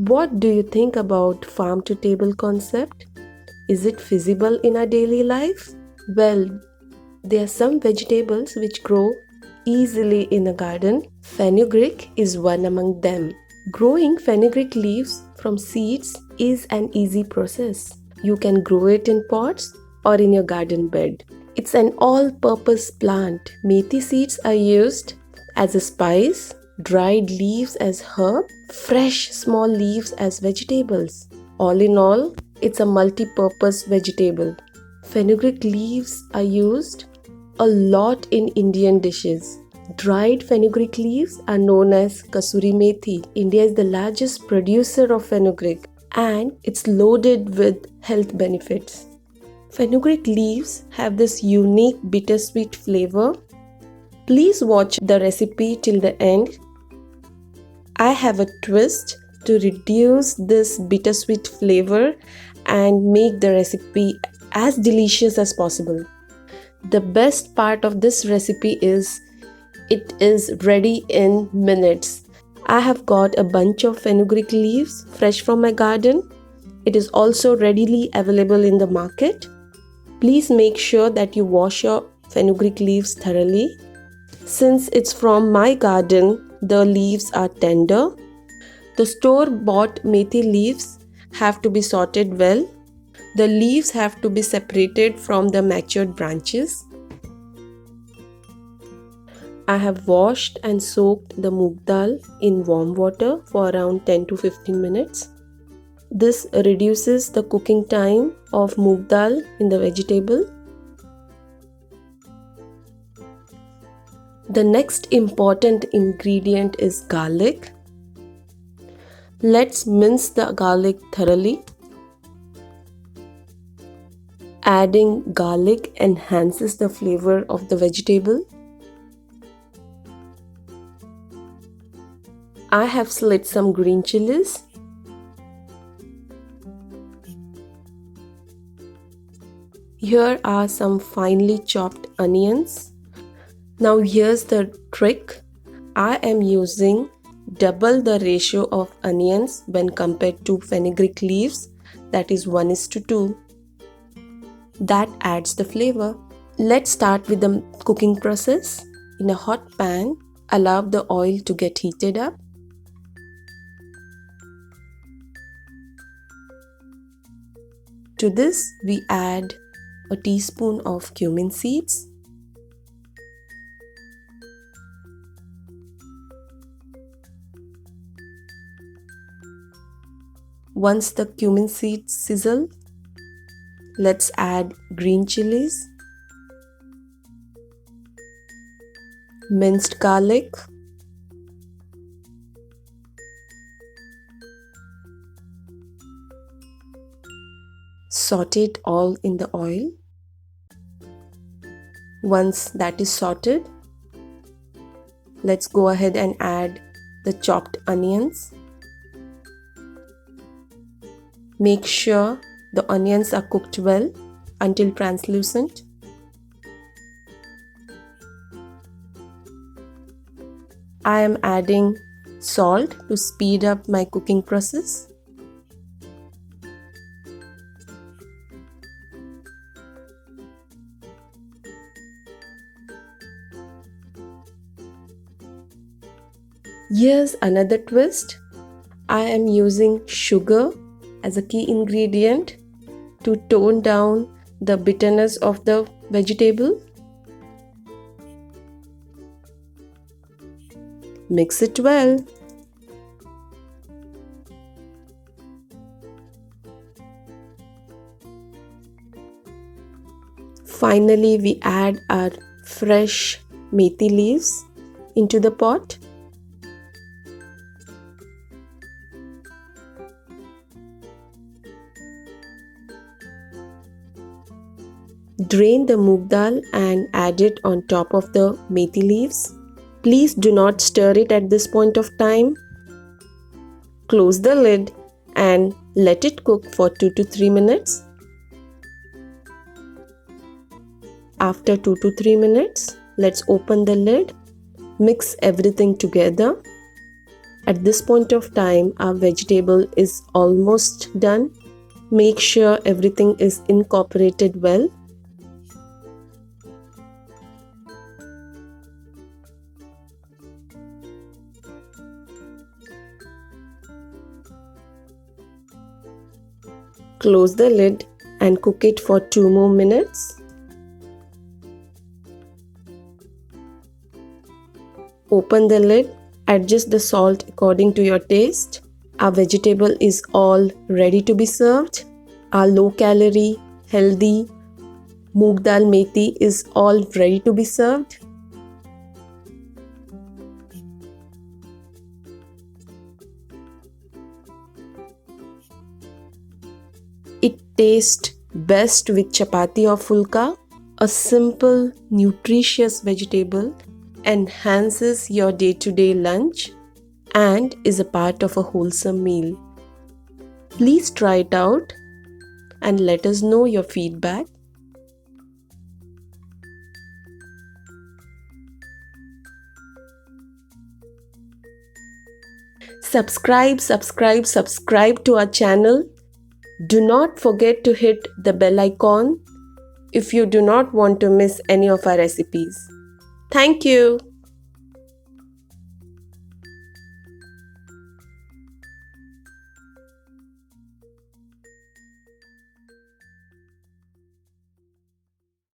What do you think about farm to table concept? Is it feasible in our daily life? Well, there are some vegetables which grow easily in a garden. Fenugreek is one among them. Growing fenugreek leaves from seeds is an easy process. You can grow it in pots or in your garden bed. It's an all-purpose plant. Methi seeds are used as a spice, dried leaves as herb, fresh small leaves as vegetables. All in all, it's a multi-purpose vegetable. Fenugreek leaves are used a lot in Indian dishes. Dried fenugreek leaves are known as kasuri methi. India is the largest producer of fenugreek and it's loaded with health benefits. Fenugreek leaves have this unique bittersweet flavor. Please watch the recipe till the end. I have a twist to reduce this bittersweet flavor and make the recipe as delicious as possible. The best part of this recipe is it is ready in minutes. I have got a bunch of fenugreek leaves fresh from my garden. It is also readily available in the market. Please make sure that you wash your fenugreek leaves thoroughly. Since it's from my garden, the leaves are tender. The store-bought methi leaves have to be sorted well. The leaves have to be separated from the matured branches. I have washed and soaked the moong dal in warm water for around 10 to 15 minutes. This reduces the cooking time of moong dal in the vegetable. The next important ingredient is garlic. Let's mince the garlic thoroughly. Adding garlic enhances the flavor of the vegetable. I have slit some green chilies. Here are some finely chopped onions. Now here's the trick. I am using double the ratio of onions when compared to fenugreek leaves, that is 1:2. That adds the flavor. Let's start with the cooking process. In a hot pan, allow the oil to get heated up. To this, we add a teaspoon of cumin seeds. Once the cumin seeds sizzle, let's add green chilies, minced garlic, saute it all in the oil. Once that is sauteed, let's go ahead and add the chopped onions. Make sure the onions are cooked well until translucent. I am adding salt to speed up my cooking process. Here's another twist. I am using sugar as a key ingredient to tone down the bitterness of the vegetable. Mix it well. Finally, we add our fresh methi leaves into the pot. Drain the moong dal and add it on top of the methi leaves. Please do not stir it at this point of time. Close the lid and let it cook for 2 to 3 minutes. After 2 to 3 minutes, let's open the lid. Mix everything together. At this point of time, our vegetable is almost done. Make sure everything is incorporated well. Close the lid and cook it for 2 more minutes. Open the lid, adjust the salt according to your taste. Our vegetable is all ready to be served. Our low calorie, healthy moong dal methi is all ready to be served. It tastes best with chapati or fulka. A simple, nutritious vegetable enhances your day-to-day lunch and is a part of a wholesome meal. Please try it out and let us know your feedback. Subscribe to our channel. Do not forget to hit the bell icon if you do not want to miss any of our recipes. Thank you.